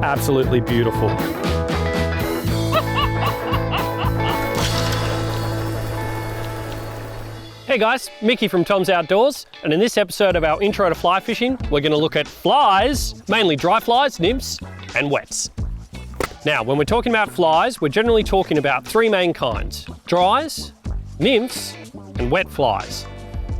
absolutely beautiful. Hey guys, Mickey from Tom's Outdoors, and in this episode of our Intro to Fly Fishing, we're going to look at flies, mainly dry flies, nymphs, and wets. Now, when we're talking about flies, we're generally talking about three main kinds: dries, nymphs, and wet flies.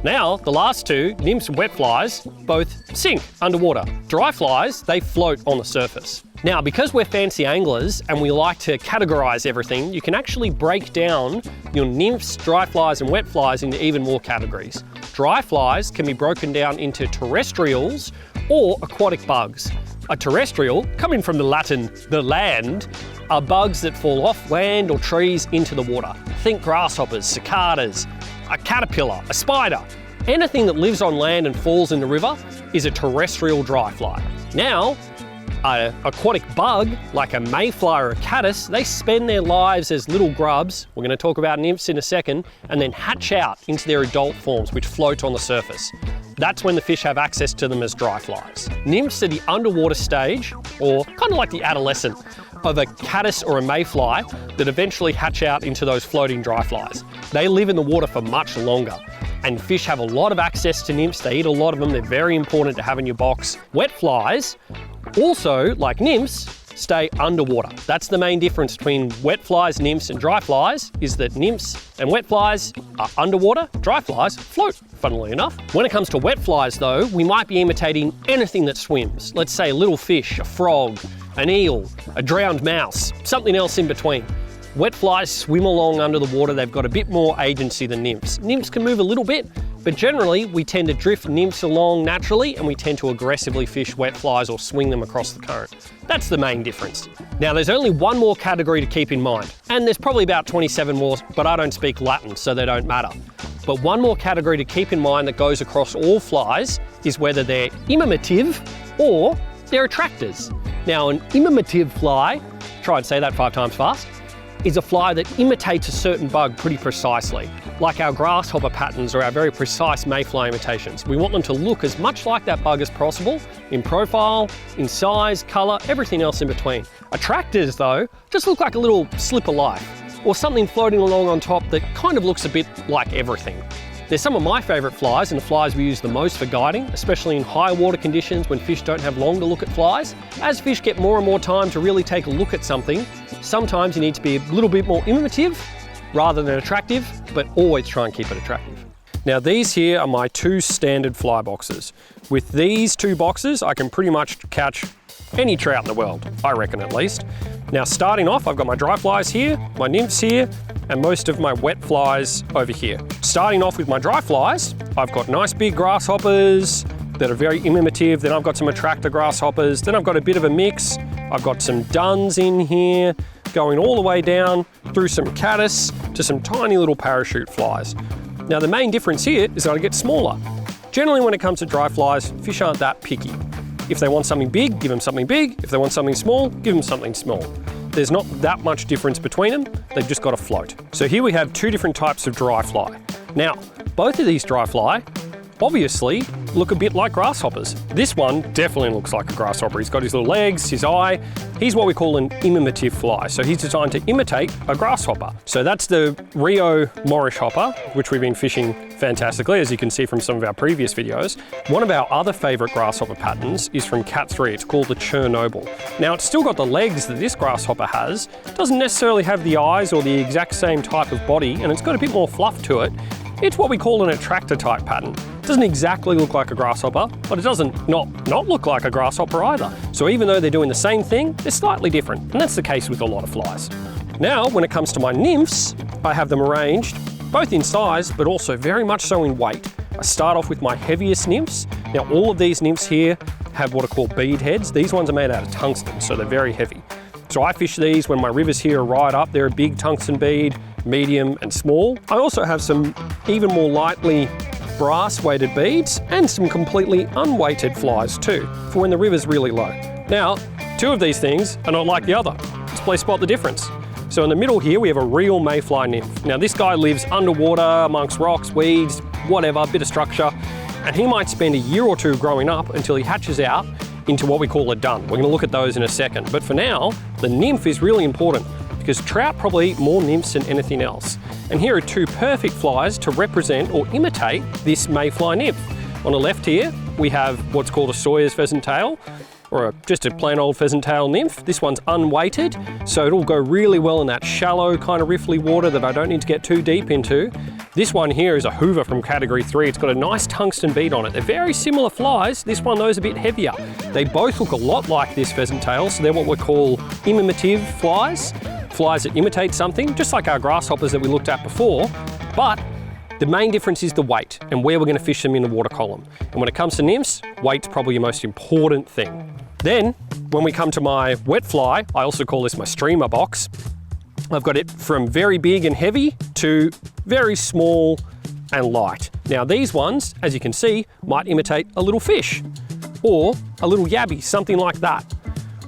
Now, the last two, nymphs and wet flies, both sink underwater. Dry flies, they float on the surface. Now, because we're fancy anglers and we like to categorize everything, you can actually break down your nymphs, dry flies, and wet flies into even more categories. Dry flies can be broken down into terrestrials or aquatic bugs. A terrestrial, coming from the Latin, the land, are bugs that fall off land or trees into the water. Think grasshoppers, cicadas, a caterpillar, a spider. Anything that lives on land and falls in the river is a terrestrial dry fly. Now, an aquatic bug, like a mayfly or a caddis, they spend their lives as little grubs, we're going to talk about nymphs in a second, and then hatch out into their adult forms, which float on the surface. That's when the fish have access to them as dry flies. Nymphs are the underwater stage, or kind of like the adolescent, of a caddis or a mayfly that eventually hatch out into those floating dry flies. They live in the water for much longer, and fish have a lot of access to nymphs. They eat a lot of them. They're very important to have in your box. Wet flies, also like nymphs, stay underwater. That's the main difference between wet flies, nymphs, and dry flies, is that nymphs and wet flies are underwater, dry flies float, funnily enough. When it comes to wet flies though, we might be imitating anything that swims. Let's say a little fish, a frog, an eel, a drowned mouse, something else in between. Wet flies swim along under the water. They've got a bit more agency than nymphs. Nymphs can move a little bit, but generally we tend to drift nymphs along naturally, and we tend to aggressively fish wet flies or swing them across the current. That's the main difference. Now, there's only one more category to keep in mind, and there's probably about 27 more, but I don't speak Latin, so they don't matter. But one more category to keep in mind that goes across all flies is whether they're imitative or they're attractors. Now, an imitative fly, try and say that 5 times fast, is a fly that imitates a certain bug pretty precisely, like our grasshopper patterns or our very precise mayfly imitations. We want them to look as much like that bug as possible, in profile, in size, color, everything else in between. Attractors though, just look like a little slip of life, or something floating along on top that kind of looks a bit like everything. They're some of my favorite flies, and the flies we use the most for guiding, especially in high water conditions when fish don't have long to look at flies. As fish get more and more time to really take a look at something, sometimes you need to be a little bit more imitative rather than attractive, but always try and keep it attractive. Now, these here are my 2 standard fly boxes. With these 2 boxes, I can pretty much catch any trout in the world, I reckon at least. Now, starting off, I've got my dry flies here, my nymphs here, and most of my wet flies over here. Starting off with my dry flies, I've got nice big grasshoppers that are very imitative. Then I've got some attractor grasshoppers. Then I've got a bit of a mix. I've got some duns in here, going all the way down through some caddis to some tiny little parachute flies. Now, the main difference here is that I get smaller. Generally, when it comes to dry flies, fish aren't that picky. If they want something big, give them something big. If they want something small, give them something small. There's not that much difference between them. They've just got to float. So here we have 2 different types of dry fly. Now, both of these dry fly obviously look a bit like grasshoppers. This one definitely looks like a grasshopper. He's got his little legs, his eye. He's what we call an imitative fly. So he's designed to imitate a grasshopper. So that's the Rio Moorish hopper, which we've been fishing fantastically, as you can see from some of our previous videos. One of our other favorite grasshopper patterns is from Cat 3. It's called the Chernobyl. Now, it's still got the legs that this grasshopper has. It doesn't necessarily have the eyes or the exact same type of body, and it's got a bit more fluff to it. It's what we call an attractor type pattern. It doesn't exactly look like a grasshopper, but it doesn't not look like a grasshopper either. So even though they're doing the same thing, they're slightly different, and that's the case with a lot of flies. Now, when it comes to my nymphs, I have them arranged both in size, but also very much so in weight. I start off with my heaviest nymphs. Now, all of these nymphs here have what are called bead heads. These ones are made out of tungsten, so they're very heavy. So I fish these when my rivers here are right up. They're a big tungsten bead, medium and small. I also have some even more lightly brass weighted beads and some completely unweighted flies too, for when the river's really low. Now, 2 of these things are not like the other. Display spot the difference. So in the middle here, we have a real mayfly nymph. Now this guy lives underwater amongst rocks, weeds, whatever, bit of structure, and he might spend a year or 2 growing up until he hatches out into what we call a dun. We're going to look at those in a second. But for now, the nymph is really important because trout probably eat more nymphs than anything else. And here are two perfect flies to represent or imitate this mayfly nymph. On the left here, we have what's called a Sawyer's pheasant tail, or just a plain old pheasant tail nymph. This one's unweighted, so it'll go really well in that shallow kind of riffly water that I don't need to get too deep into. This one here is a Hoover from category 3. It's got a nice tungsten bead on it. They're very similar flies. This one though is a bit heavier. They both look a lot like this pheasant tail, so they're what we call imitative flies. Flies that imitate something, just like our grasshoppers that we looked at before, but the main difference is the weight and where we're going to fish them in the water column. And when it comes to nymphs, weight's probably your most important thing. Then, when we come to my wet fly, I also call this my streamer box. I've got it from very big and heavy to very small and light. Now these ones, as you can see, might imitate a little fish or a little yabby, something like that.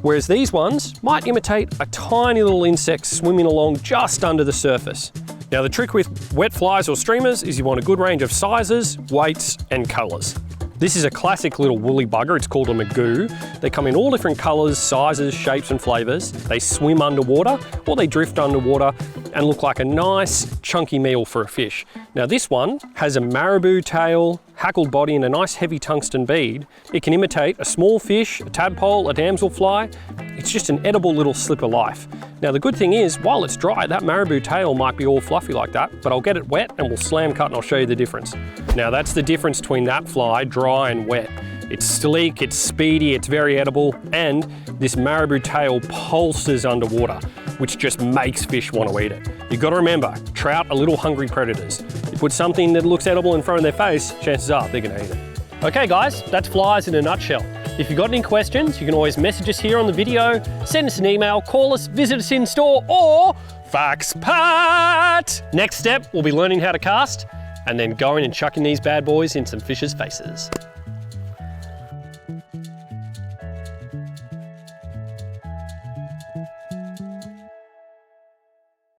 Whereas these ones might imitate a tiny little insect swimming along just under the surface. Now the trick with wet flies or streamers is you want a good range of sizes, weights and colours. This is a classic little woolly bugger, it's called a magoo. They come in all different colours, sizes, shapes and flavours. They swim underwater or they drift underwater and look like a nice chunky meal for a fish. Now this one has a marabou tail, hackled body and a nice heavy tungsten bead. It can imitate a small fish, a tadpole, a damselfly. It's just an edible little slip of life. Now the good thing is, while it's dry, that marabou tail might be all fluffy like that, but I'll get it wet and we'll slam cut and I'll show you the difference. Now that's the difference between that fly, dry and wet. It's sleek, it's speedy, it's very edible, and this marabou tail pulses underwater, which just makes fish want to eat it. You've got to remember, trout are little hungry predators. You put something that looks edible in front of their face, chances are they're going to eat it. Okay guys, that's flies in a nutshell. If you've got any questions, you can always message us here on the video, send us an email, call us, visit us in store, or fax Pat. Next step, we'll be learning how to cast and then going and chucking these bad boys in some fish's faces.